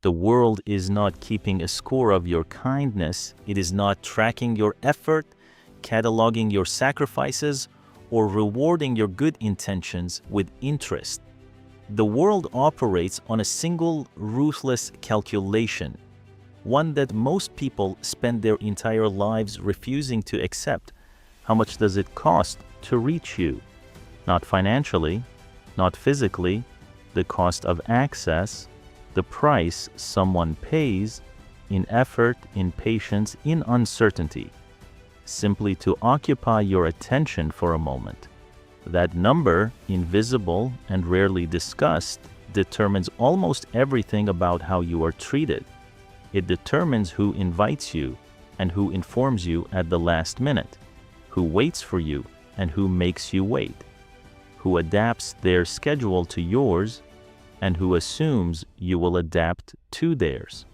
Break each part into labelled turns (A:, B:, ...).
A: The world is not keeping a score of your kindness. It is not tracking your effort, cataloging your sacrifices, or rewarding your good intentions with interest. The world operates on a single ruthless calculation, one that most people spend their entire lives refusing to accept. How much does it cost to reach you? Not financially, not physically, the cost of access, the price someone pays in effort, in patience, in uncertainty, simply to occupy your attention for a moment. That number, invisible and rarely discussed, determines almost everything about how you are treated. It determines who invites you and who informs you at the last minute, who waits for you and who makes you wait, who adapts their schedule to yours and who assumes you will adapt to theirs,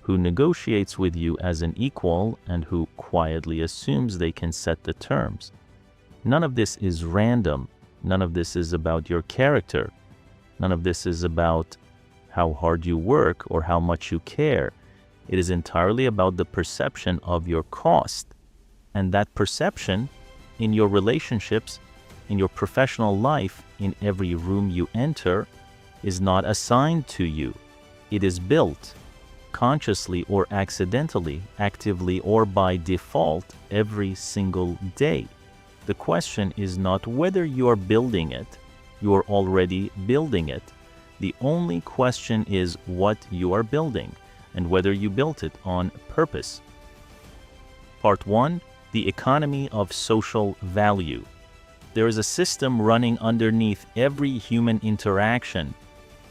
A: who negotiates with you as an equal and who quietly assumes they can set the terms. None of this is random. None of this is about your character. None of this is about how hard you work or how much you care. It is entirely about the perception of your cost. And that perception in your relationships, in your professional life, in every room you enter, is not assigned to you. It is built, consciously or accidentally, actively or by default, every single day. The question is not whether you are building it. You are already building it. The only question is what you are building and whether you built it on purpose. Part 1. The economy of social value. There is a system running underneath every human interaction.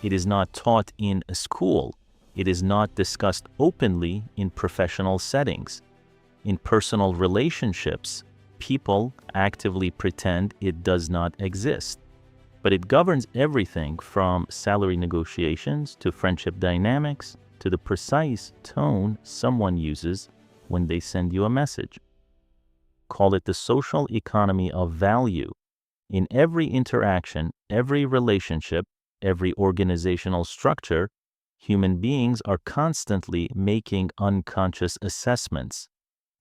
A: It is not taught in a school. It is not discussed openly in professional settings. In personal relationships, people actively pretend it does not exist. But it governs everything from salary negotiations to friendship dynamics to the precise tone someone uses when they send you a message. Call it the social economy of value. In every interaction, every relationship, every organizational structure, human beings are constantly making unconscious assessments.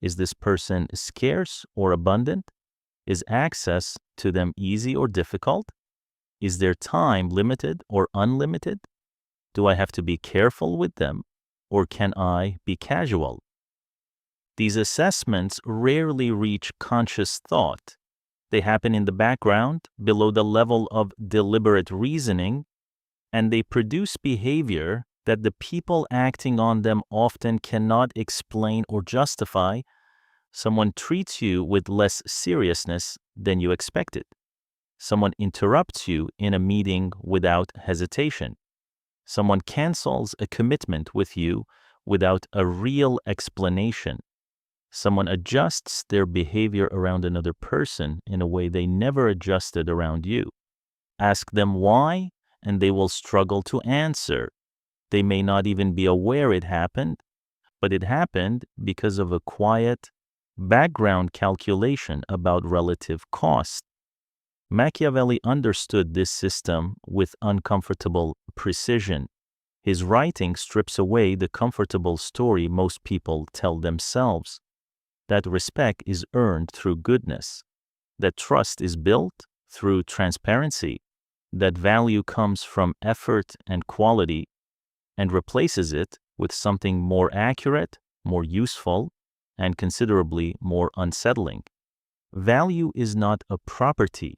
A: Is this person scarce or abundant? Is access to them easy or difficult? Is their time limited or unlimited? Do I have to be careful with them, or can I be casual? These assessments rarely reach conscious thought. They happen in the background, below the level of deliberate reasoning, and they produce behavior that the people acting on them often cannot explain or justify. Someone treats you with less seriousness than you expected. Someone interrupts you in a meeting without hesitation. Someone cancels a commitment with you without a real explanation. Someone adjusts their behavior around another person in a way they never adjusted around you. Ask them why, and they will struggle to answer. They may not even be aware it happened, but it happened because of a quiet background calculation about relative cost. Machiavelli understood this system with uncomfortable precision. His writing strips away the comfortable story most people tell themselves. That respect is earned through goodness. That trust is built through transparency. That value comes from effort and quality, and replaces it with something more accurate, more useful, and considerably more unsettling. Value is not a property.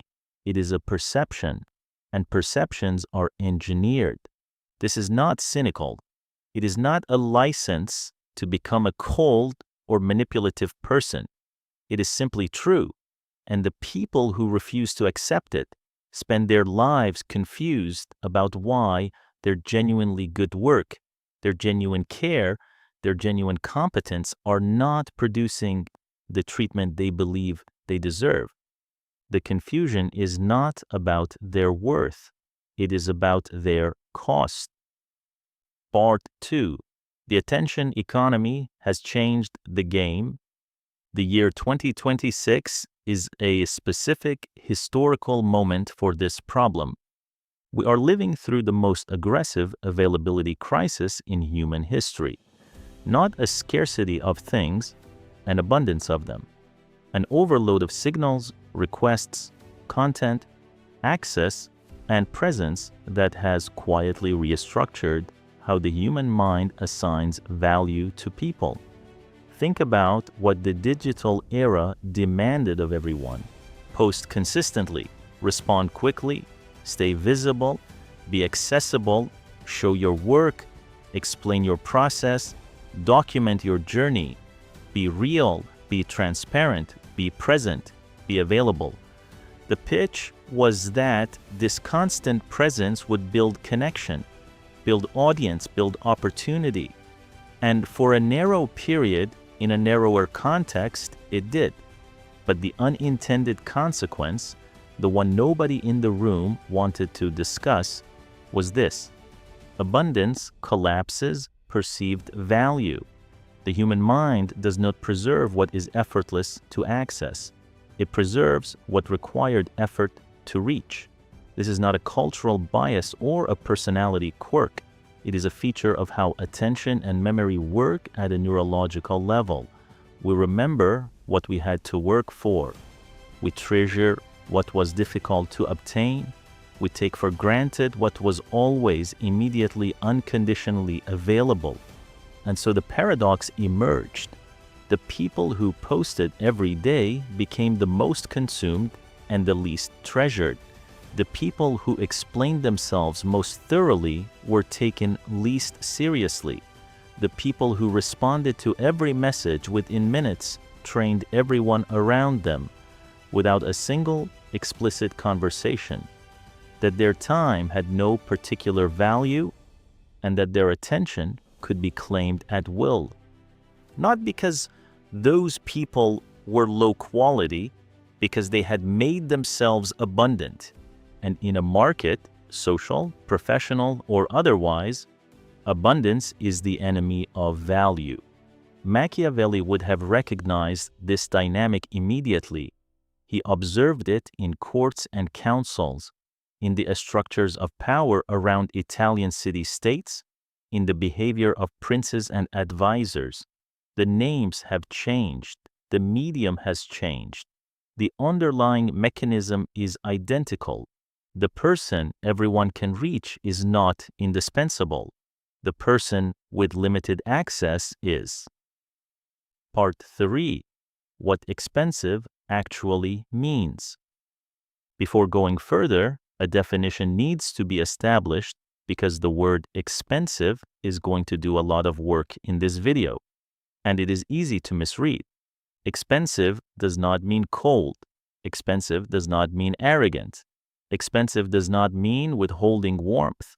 A: It is a perception, and perceptions are engineered. This is not cynical. It is not a license to become a cold or manipulative person. It is simply true, and the people who refuse to accept it spend their lives confused about why their genuinely good work, their genuine care, their genuine competence are not producing the treatment they believe they deserve. The confusion is not about their worth. It is about their cost. Part 2. The attention economy has changed the game. The year 2026 is a specific historical moment for this problem. We are living through the most aggressive availability crisis in human history. Not a scarcity of things, an abundance of them. An overload of signals, requests, content, access, and presence that has quietly restructured how the human mind assigns value to people. Think about what the digital era demanded of everyone. Post consistently, respond quickly, stay visible, be accessible, show your work, explain your process, document your journey, be real, be transparent, be present, be available. The pitch was that this constant presence would build connection, build audience, build opportunity. And for a narrow period, in a narrower context, it did. But the unintended consequence, the one nobody in the room wanted to discuss, was this. Abundance collapses perceived value. The human mind does not preserve what is effortless to access. It preserves what required effort to reach. This is not a cultural bias or a personality quirk. It is a feature of how attention and memory work at a neurological level. We remember what we had to work for. We treasure what was difficult to obtain. We take for granted what was always immediately, unconditionally available. And so the paradox emerged. The people who posted every day became the most consumed and the least treasured. The people who explained themselves most thoroughly were taken least seriously. The people who responded to every message within minutes trained everyone around them without a single explicit conversation, that their time had no particular value and that their attention could be claimed at will. Not because those people were low quality, because they had made themselves abundant. And in a market, social, professional, or otherwise, abundance is the enemy of value. Machiavelli would have recognized this dynamic immediately. He observed it in courts and councils, in the structures of power around Italian city-states, in the behavior of princes and advisors. The names have changed. The medium has changed. The underlying mechanism is identical. The person everyone can reach is not indispensable. The person with limited access is. Part 3. What expensive actually means. Before going further, a definition needs to be established because the word expensive is going to do a lot of work in this video, and it is easy to misread. Expensive does not mean cold. Expensive does not mean arrogant. Expensive does not mean withholding warmth,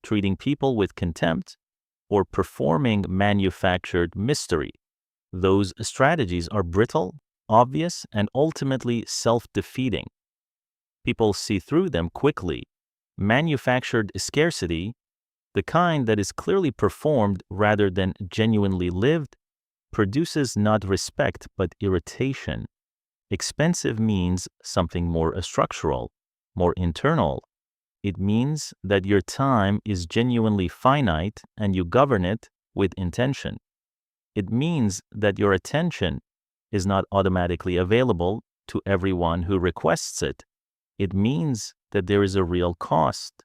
A: treating people with contempt, or performing manufactured mystery. Those strategies are brittle, obvious, and ultimately self-defeating. People see through them quickly. Manufactured scarcity, the kind that is clearly performed rather than genuinely lived, produces not respect but irritation. Expensive means something more structural, more internal. It means that your time is genuinely finite and you govern it with intention. It means that your attention is not automatically available to everyone who requests it. It means that there is a real cost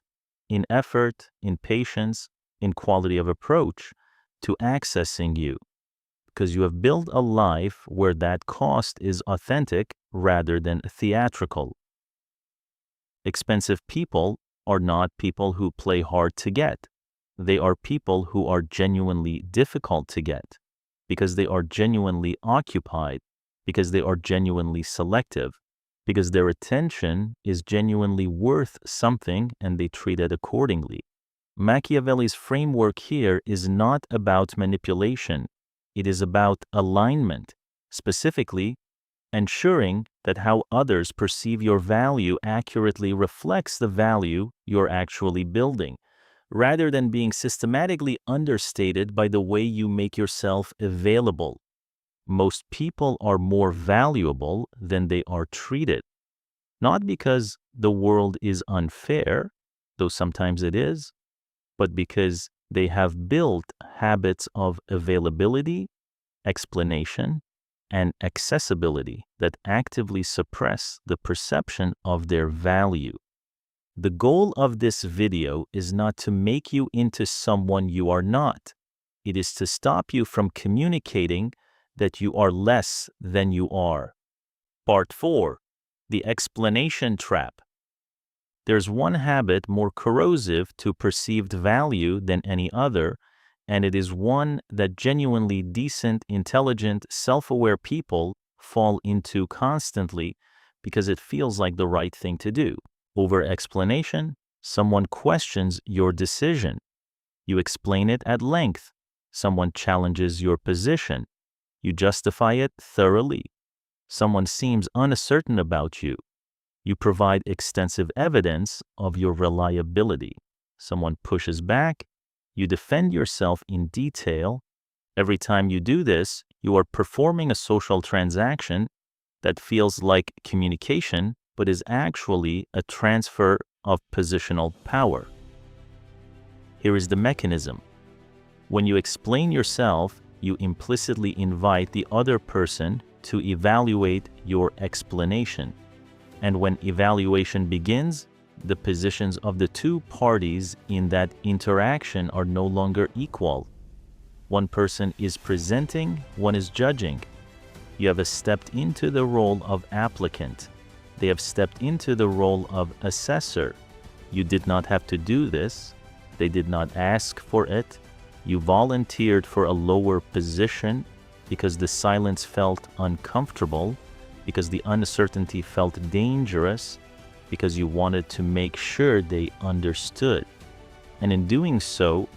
A: in effort, in patience, in quality of approach to accessing you, because you have built a life where that cost is authentic rather than theatrical. Expensive people are not people who play hard to get. They are people who are genuinely difficult to get, because they are genuinely occupied, because they are genuinely selective, because their attention is genuinely worth something and they treat it accordingly. Machiavelli's framework here is not about manipulation. It is about alignment, specifically ensuring that how others perceive your value accurately reflects the value you're actually building, rather than being systematically understated by the way you make yourself available. Most people are more valuable than they are treated, not because the world is unfair, though sometimes it is, but because they have built habits of availability, explanation, and accessibility that actively suppress the perception of their value. The goal of this video is not to make you into someone you are not. It is to stop you from communicating that you are less than you are. Part 4. The explanation trap. There's one habit more corrosive to perceived value than any other, and it is one that genuinely decent, intelligent, self-aware people fall into constantly because it feels like the right thing to do. Over explanation, someone questions your decision. You explain it at length. Someone challenges your position. You justify it thoroughly. Someone seems uncertain about you. You provide extensive evidence of your reliability. Someone pushes back. You defend yourself in detail. Every time you do this, you are performing a social transaction that feels like communication, but is actually a transfer of positional power. Here is the mechanism. When you explain yourself, you implicitly invite the other person to evaluate your explanation. And when evaluation begins, the positions of the two parties in that interaction are no longer equal. One person is presenting, one is judging. You have stepped into the role of applicant. They have stepped into the role of assessor. You did not have to do this. They did not ask for it. You volunteered for a lower position because the silence felt uncomfortable, because the uncertainty felt dangerous, because you wanted to make sure they understood. And in doing so,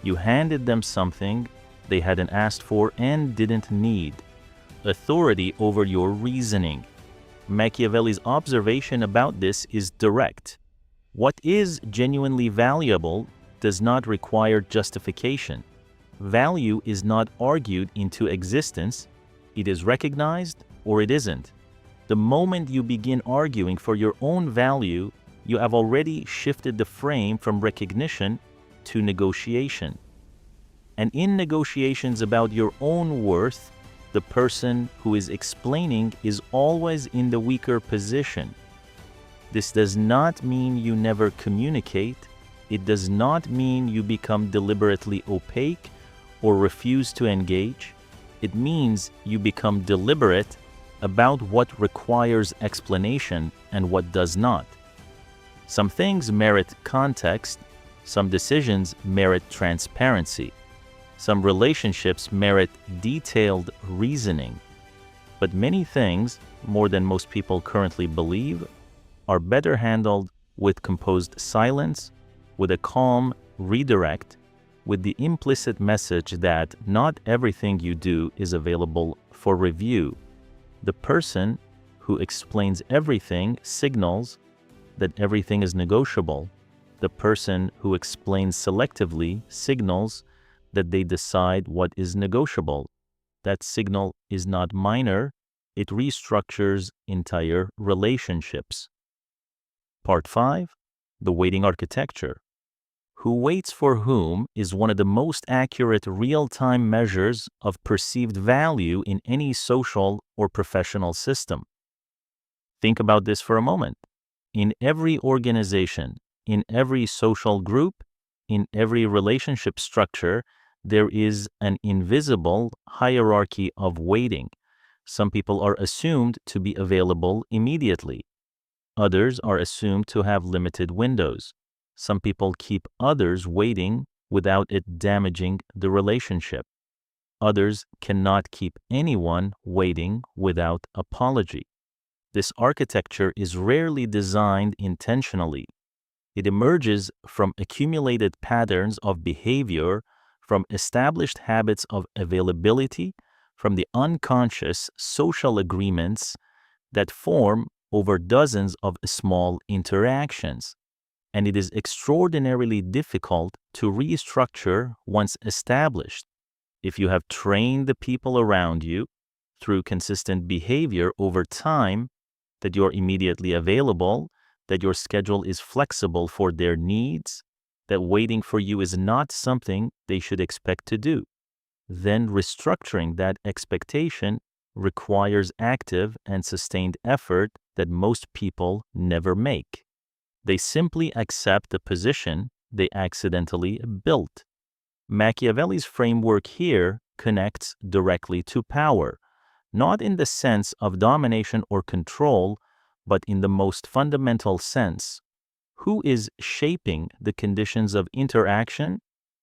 A: you handed them something they hadn't asked for and didn't need: authority over your reasoning. Machiavelli's observation about this is direct. What is genuinely valuable does not require justification. Value is not argued into existence. It is recognized or it isn't. The moment you begin arguing for your own value, you have already shifted the frame from recognition to negotiation. And in negotiations about your own worth, the person who is explaining is always in the weaker position. This does not mean you never communicate. It does not mean you become deliberately opaque or refuse to engage. It means you become deliberate about what requires explanation and what does not. Some things merit context. Some decisions merit transparency. Some relationships merit detailed reasoning. But many things, more than most people currently believe, are better handled with composed silence, with a calm redirect, with the implicit message that not everything you do is available for review. The person who explains everything signals that everything is negotiable. The person who explains selectively signals that they decide what is negotiable. That signal is not minor. It restructures entire relationships. Part 5. The waiting architecture. Who waits for whom is one of the most accurate real-time measures of perceived value in any social or professional system. Think about this for a moment. In every organization, in every social group, in every relationship structure, there is an invisible hierarchy of waiting. Some people are assumed to be available immediately. Others are assumed to have limited windows. Some people keep others waiting without it damaging the relationship. Others cannot keep anyone waiting without apology. This architecture is rarely designed intentionally. It emerges from accumulated patterns of behavior, from established habits of availability, from the unconscious social agreements that form over dozens of small interactions. And it is extraordinarily difficult to restructure once established. If you have trained the people around you through consistent behavior over time that you're immediately available, that your schedule is flexible for their needs, that waiting for you is not something they should expect to do. Then restructuring that expectation requires active and sustained effort that most people never make. They simply accept the position they accidentally built. Machiavelli's framework here connects directly to power, not in the sense of domination or control, but in the most fundamental sense. Who is shaping the conditions of interaction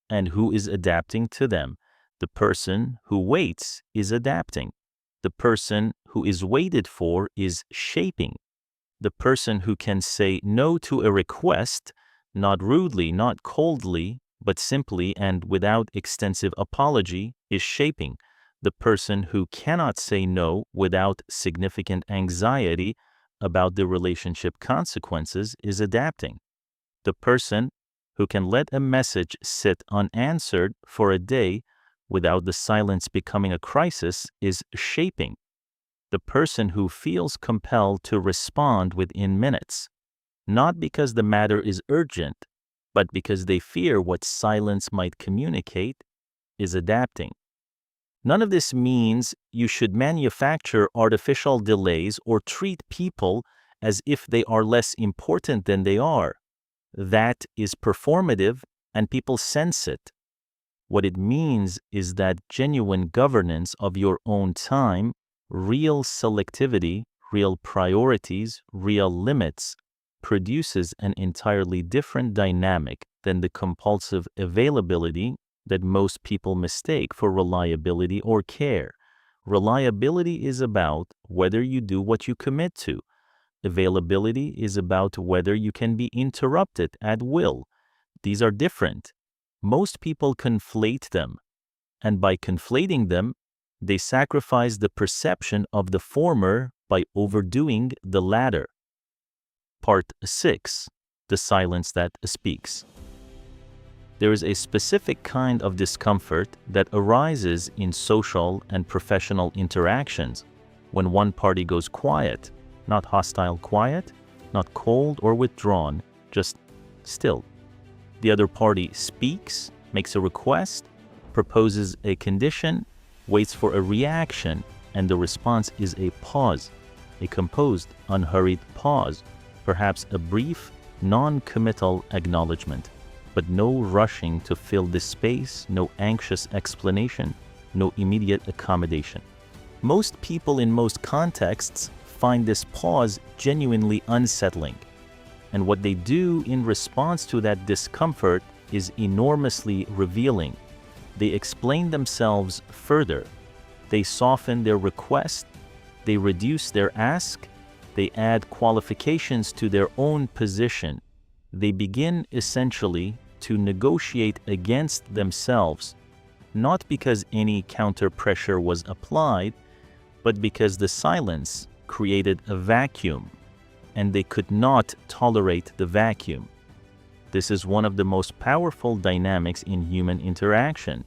A: and who is adapting to them? The person who waits is adapting. The person who is waited for is shaping. The person who can say no to a request, not rudely, not coldly, but simply and without extensive apology, is shaping. The person who cannot say no without significant anxiety about the relationship consequences is adapting. The person who can let a message sit unanswered for a day without the silence becoming a crisis is shaping. The person who feels compelled to respond within minutes, not because the matter is urgent, but because they fear what silence might communicate, is adapting. None of this means you should manufacture artificial delays or treat people as if they are less important than they are. That is performative and people sense it. What it means is that genuine governance of your own time, real selectivity, real priorities, real limits, produces an entirely different dynamic than the compulsive availability that most people mistake for reliability or care. Reliability is about whether you do what you commit to. Availability is about whether you can be interrupted at will. These are different. Most people conflate them, and by conflating them, they sacrifice the perception of the former by overdoing the latter. Part 6. The silence that speaks. There is a specific kind of discomfort that arises in social and professional interactions when one party goes quiet, not hostile quiet, not cold or withdrawn, just still. The other party speaks, makes a request, proposes a condition, waits for a reaction, and the response is a pause, a composed, unhurried pause, perhaps a brief, non-committal acknowledgement, but no rushing to fill this space, no anxious explanation, no immediate accommodation. Most people in most contexts find this pause genuinely unsettling, and what they do in response to that discomfort is enormously revealing. They explain themselves further. They soften their request. They reduce their ask. They add qualifications to their own position. They begin essentially to negotiate against themselves, not because any counter pressure was applied, but because the silence created a vacuum, and they could not tolerate the vacuum. This is one of the most powerful dynamics in human interaction,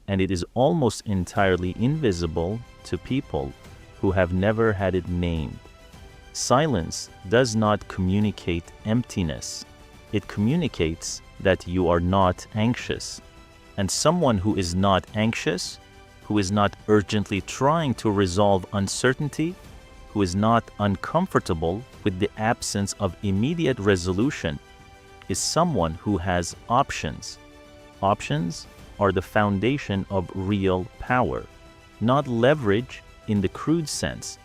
A: and it is almost entirely invisible to people who have never had it named. Silence does not communicate emptiness. It communicates that you are not anxious. And someone who is not anxious, who is not urgently trying to resolve uncertainty, who is not uncomfortable with the absence of immediate resolution, is someone who has options. Options are the foundation of real power, not leverage in the crude sense,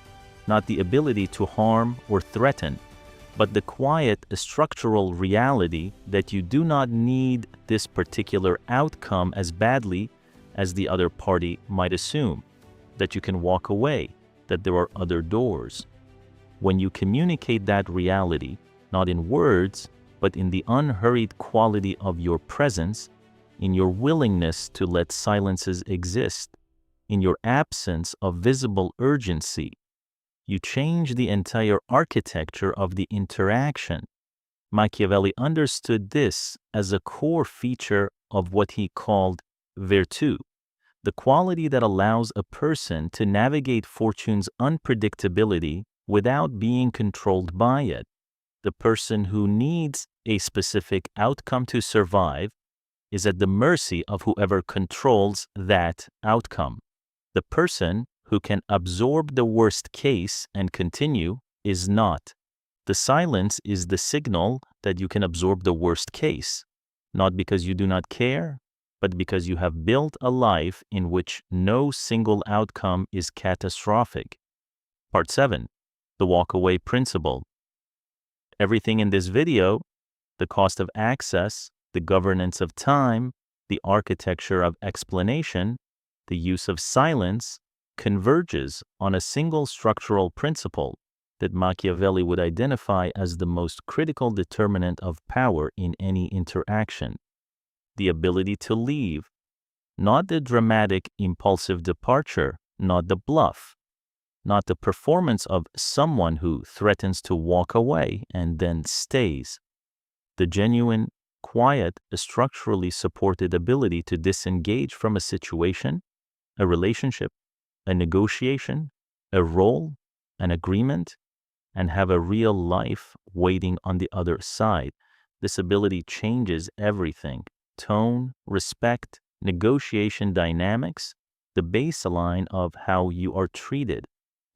A: not the ability to harm or threaten, but the quiet structural reality that you do not need this particular outcome as badly as the other party might assume, that you can walk away, that there are other doors. When you communicate that reality, not in words, but in the unhurried quality of your presence, in your willingness to let silences exist, in your absence of visible urgency, you change the entire architecture of the interaction. Machiavelli understood this as a core feature of what he called virtù, the quality that allows a person to navigate fortune's unpredictability without being controlled by it. The person who needs a specific outcome to survive is at the mercy of whoever controls that outcome. The person who can absorb the worst case and continue is not. The silence is the signal that you can absorb the worst case, not because you do not care, but because you have built a life in which no single outcome is catastrophic. Part 7. The walk-away principle. Everything in this video, the cost of access, the governance of time, the architecture of explanation, the use of silence, converges on a single structural principle that Machiavelli would identify as the most critical determinant of power in any interaction: the ability to leave, not the dramatic, impulsive departure, not the bluff, not the performance of someone who threatens to walk away and then stays. The genuine, quiet, structurally supported ability to disengage from a situation, a relationship, a negotiation, a role, an agreement, and have a real life waiting on the other side. This ability changes everything: tone, respect, negotiation dynamics, the baseline of how you are treated.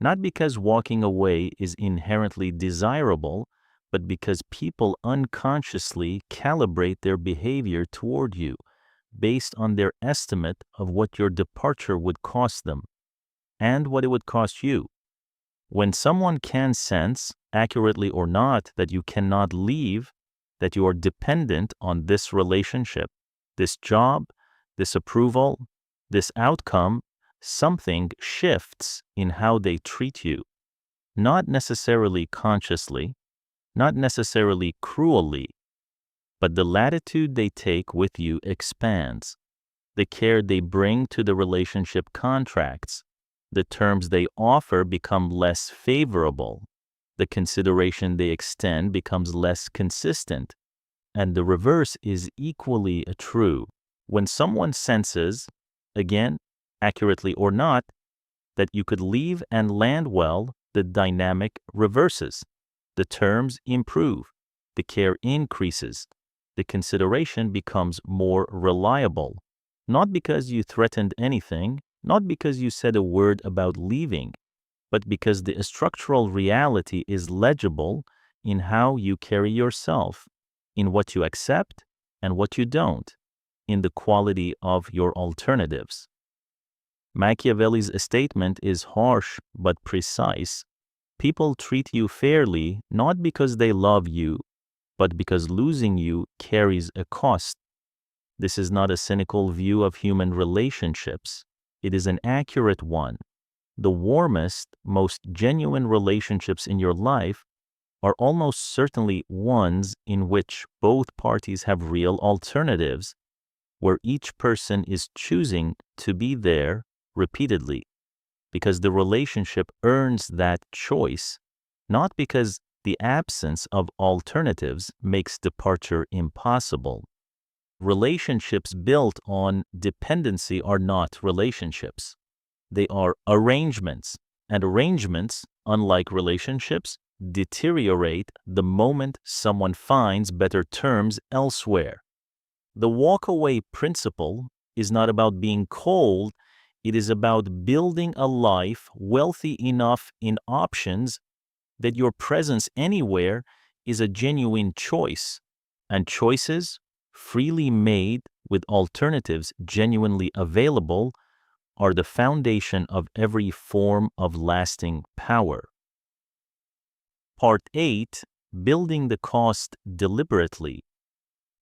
A: Not because walking away is inherently desirable, but because people unconsciously calibrate their behavior toward you based on their estimate of what your departure would cost them and what it would cost you. When someone can sense, accurately or not, that you cannot leave, that you are dependent on this relationship, this job, this approval, this outcome, something shifts in how they treat you. Not necessarily consciously, not necessarily cruelly, but the latitude they take with you expands. The care they bring to the relationship contracts. The terms they offer become less favorable. The consideration they extend becomes less consistent. And the reverse is equally true. When someone senses, again, accurately or not, that you could leave and land well, the dynamic reverses. The terms improve. The care increases. The consideration becomes more reliable. Not because you threatened anything, not because you said a word about leaving, but because the structural reality is legible in how you carry yourself, in what you accept and what you don't, in the quality of your alternatives. Machiavelli's statement is harsh but precise. People treat you fairly not because they love you, but because losing you carries a cost. This is not a cynical view of human relationships. It is an accurate one. The warmest, most genuine relationships in your life are almost certainly ones in which both parties have real alternatives, where each person is choosing to be there repeatedly, because the relationship earns that choice, not because the absence of alternatives makes departure impossible. Relationships built on dependency are not relationships. They are arrangements, and arrangements, unlike relationships, deteriorate the moment someone finds better terms elsewhere. The walk-away principle is not about being cold. It is about building a life wealthy enough in options that your presence anywhere is a genuine choice, and choices, freely made with alternatives genuinely available, are the foundation of every form of lasting power. Part 8. Building the cost deliberately.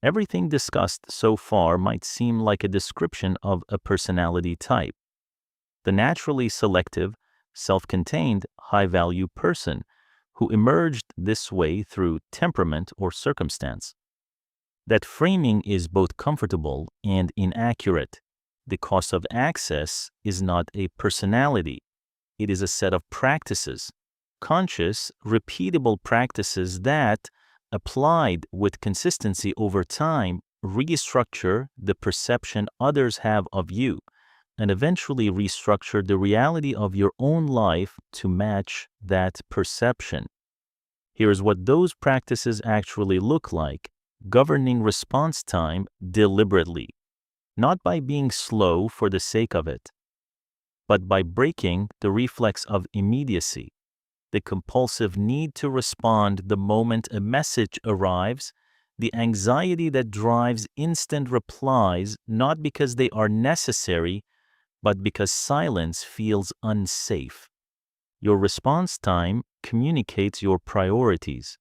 A: Everything discussed so far might seem like a description of a personality type. The naturally selective, self-contained, high-value person who emerged this way through temperament or circumstance. That framing is both comfortable and inaccurate. The cost of access is not a personality. It is a set of practices, conscious, repeatable practices that, applied with consistency over time, restructure the perception others have of you and eventually restructure the reality of your own life to match that perception. Here's what those practices actually look like: governing response time deliberately, not by being slow for the sake of it, but by breaking the reflex of immediacy, the compulsive need to respond the moment a message arrives, the anxiety that drives instant replies not because they are necessary, but because silence feels unsafe. Your response time communicates your priorities.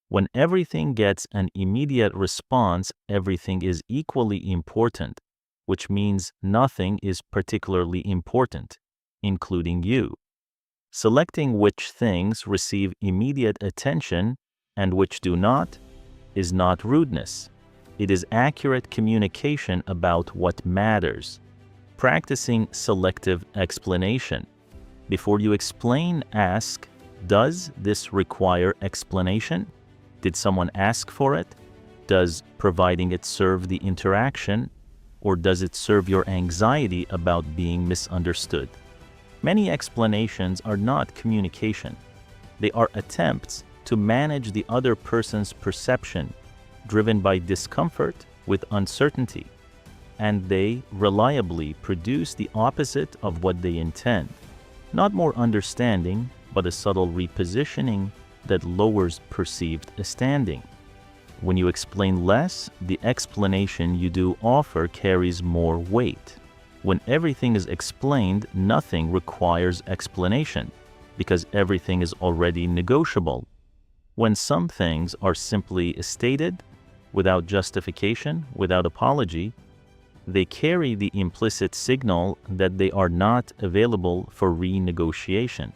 A: When everything gets an immediate response, everything is equally important, which means nothing is particularly important, including you. Selecting which things receive immediate attention and which do not is not rudeness. It is accurate communication about what matters. Practicing selective explanation. Before you explain, ask, does this require explanation? Did someone ask for it? Does providing it serve the interaction? Or does it serve your anxiety about being misunderstood? Many explanations are not communication. They are attempts to manage the other person's perception, driven by discomfort with uncertainty, and they reliably produce the opposite of what they intend. Not more understanding, but a subtle repositioning that lowers perceived standing. When you explain less, the explanation you do offer carries more weight. When everything is explained, nothing requires explanation, because everything is already negotiable. When some things are simply stated, without justification, without apology, they carry the implicit signal that they are not available for renegotiation.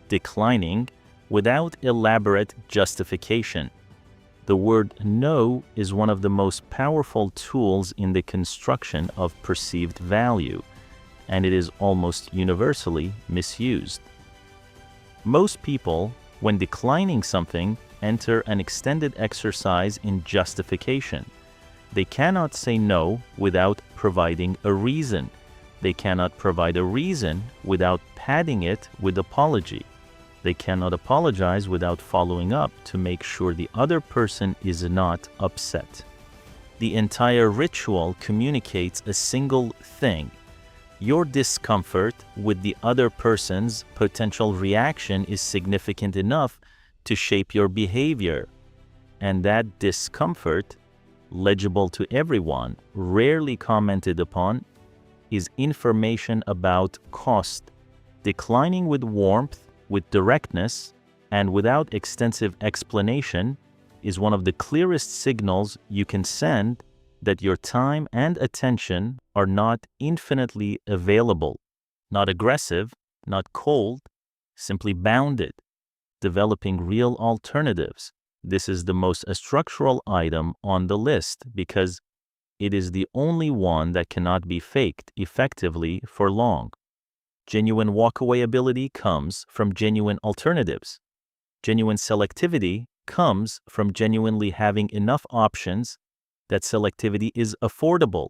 A: Declining without elaborate justification. The word no is one of the most powerful tools in the construction of perceived value, and it is almost universally misused. Most people, when declining something, enter an extended exercise in justification. They cannot say no without providing a reason. They cannot provide a reason without padding it with apology. They cannot apologize without following up to make sure the other person is not upset. The entire ritual communicates a single thing. Your discomfort with the other person's potential reaction is significant enough to shape your behavior. And that discomfort, legible to everyone, rarely commented upon, is information about cost. Declining with warmth, with directness, and without extensive explanation is one of the clearest signals you can send that your time and attention are not infinitely available, not aggressive, not cold, simply bounded, developing real alternatives. This is the most structural item on the list because it is the only one that cannot be faked effectively for long. Genuine walkaway ability comes from genuine alternatives. Genuine selectivity comes from genuinely having enough options that selectivity is affordable.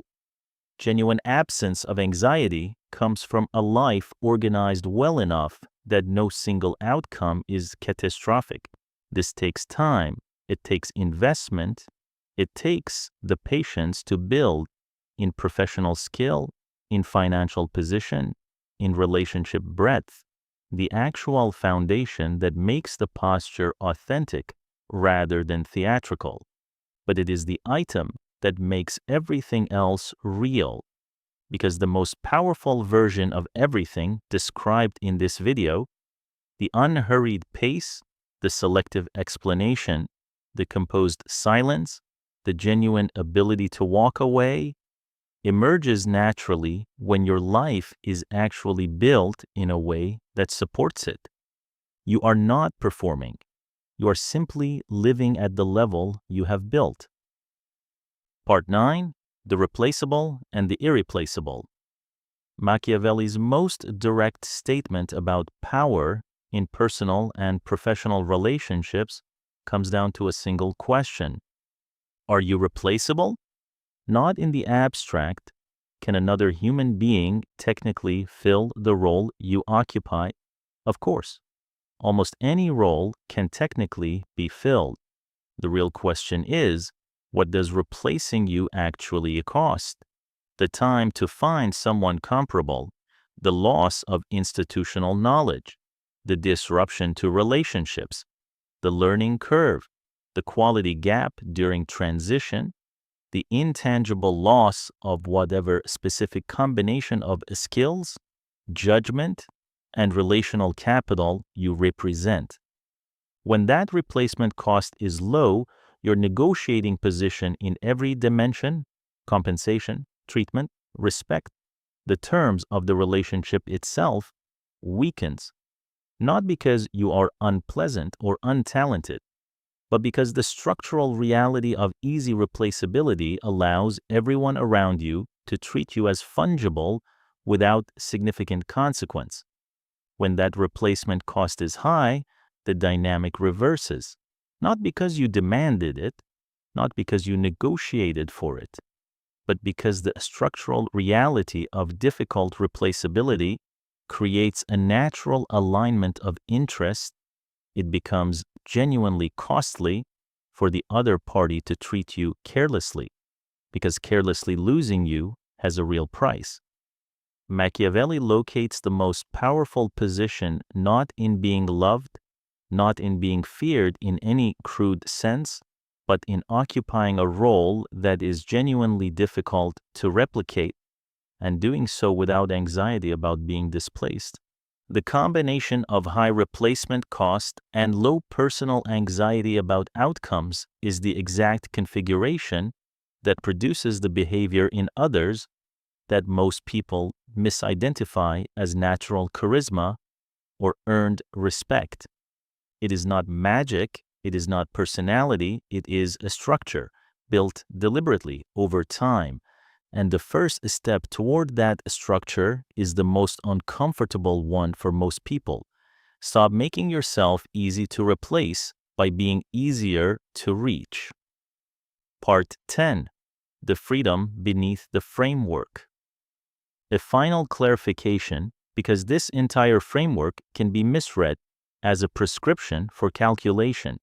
A: Genuine absence of anxiety comes from a life organized well enough that no single outcome is catastrophic. This takes time, it takes investment, it takes the patience to build in professional skill, in financial position, in relationship breadth, the actual foundation that makes the posture authentic rather than theatrical. But it is the item that makes everything else real, because the most powerful version of everything described in this video, the unhurried pace, the selective explanation, the composed silence, the genuine ability to walk away, emerges naturally when your life is actually built in a way that supports it. You are not performing. You are simply living at the level you have built. Part 9. The replaceable and the irreplaceable. Machiavelli's most direct statement about power in personal and professional relationships comes down to a single question. Are you replaceable? Not in the abstract. Can another human being technically fill the role you occupy? Of course. Almost any role can technically be filled. The real question is, what does replacing you actually cost? The time to find someone comparable, the loss of institutional knowledge, the disruption to relationships, the learning curve, the quality gap during transition, the intangible loss of whatever specific combination of skills, judgment, and relational capital you represent. When that replacement cost is low, your negotiating position in every dimension, compensation, treatment, respect, the terms of the relationship itself, weakens. Not because you are unpleasant or untalented, but because the structural reality of easy replaceability allows everyone around you to treat you as fungible without significant consequence. When that replacement cost is high, the dynamic reverses, not because you demanded it, not because you negotiated for it, but because the structural reality of difficult replaceability creates a natural alignment of interest. It becomes genuinely costly for the other party to treat you carelessly, because carelessly losing you has a real price. Machiavelli locates the most powerful position not in being loved, not in being feared in any crude sense, but in occupying a role that is genuinely difficult to replicate and doing so without anxiety about being displaced. The combination of high replacement cost and low personal anxiety about outcomes is the exact configuration that produces the behavior in others that most people misidentify as natural charisma or earned respect. It is not magic, it is not personality, it is a structure built deliberately over time. And the first step toward that structure is the most uncomfortable one for most people. Stop making yourself easy to replace by being easier to reach. Part 10. The freedom beneath the framework. A final clarification, because this entire framework can be misread as a prescription for calculation,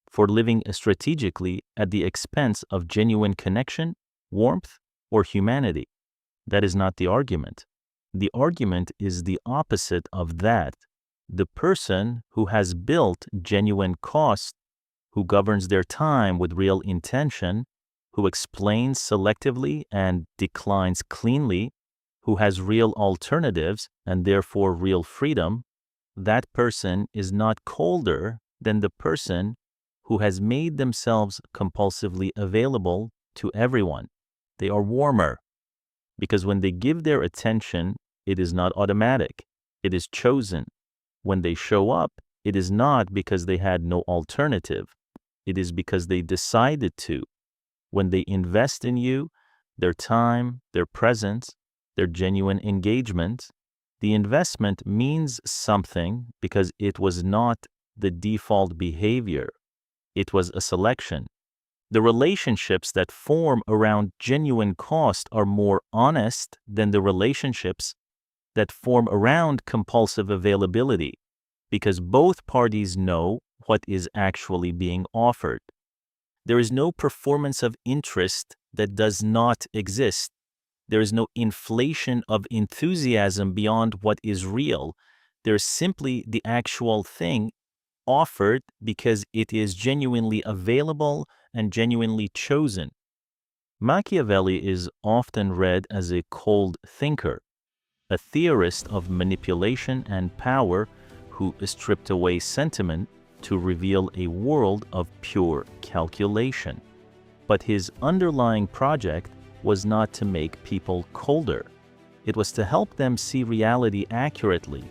A: for living strategically at the expense of genuine connection, warmth, or humanity. That is not the argument. The argument is the opposite of that. The person who has built genuine cost, who governs their time with real intention, who explains selectively and declines cleanly, who has real alternatives and therefore real freedom, that person is not colder than the person who has made themselves compulsively available to everyone. They are warmer, because when they give their attention, it is not automatic, it is chosen. When they show up, it is not because they had no alternative, it is because they decided to. When they invest in you, their time, their presence, their genuine engagement, the investment means something because it was not the default behavior. It was a selection. The relationships that form around genuine cost are more honest than the relationships that form around compulsive availability, because both parties know what is actually being offered. There is no performance of interest that does not exist. There is no inflation of enthusiasm beyond what is real. There is simply the actual thing offered because it is genuinely available and genuinely chosen. Machiavelli is often read as a cold thinker, a theorist of manipulation and power who stripped away sentiment to reveal a world of pure calculation. But his underlying project was not to make people colder. It was to help them see reality accurately.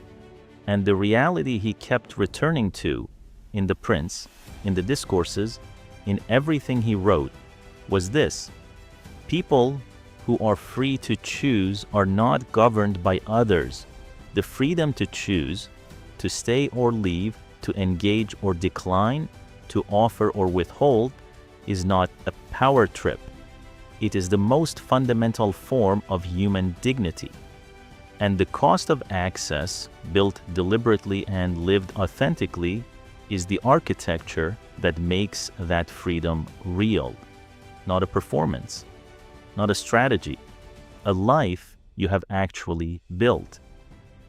A: And the reality he kept returning to, in The Prince, in the discourses, in everything he wrote, was this: people who are free to choose are not governed by others. The freedom to choose, to stay or leave, to engage or decline, to offer or withhold, is not a power trip. It is the most fundamental form of human dignity. And the cost of access, built deliberately and lived authentically, is the architecture that makes that freedom real. Not a performance, not a strategy, a life you have actually built.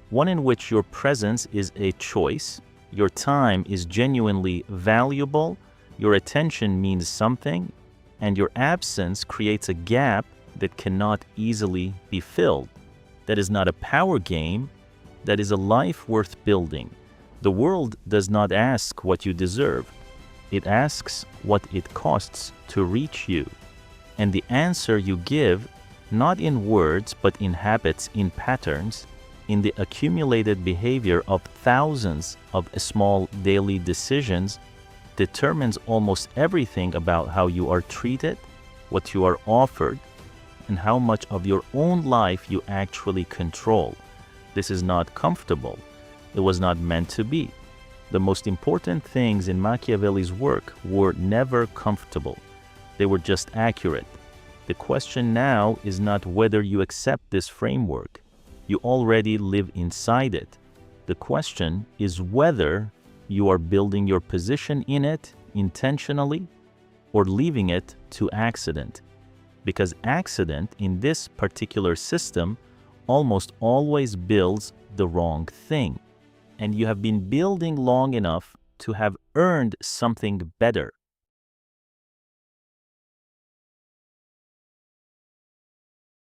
A: One in which your presence is a choice, your time is genuinely valuable, your attention means something, and your absence creates a gap that cannot easily be filled. That is not a power game, that is a life worth building. The world does not ask what you deserve. It asks what it costs to reach you. And the answer you give, not in words but in habits, in patterns, in the accumulated behavior of thousands of small daily decisions, determines almost everything about how you are treated, what you are offered, and how much of your own life you actually control. This is not comfortable. It was not meant to be. The most important things in Machiavelli's work were never comfortable. They were just accurate. The question now is not whether you accept this framework. You already live inside it. The question is whether you are building your position in it intentionally or leaving it to accident. Because accident in this particular system almost always builds the wrong thing. And you have been building long enough to have earned something better.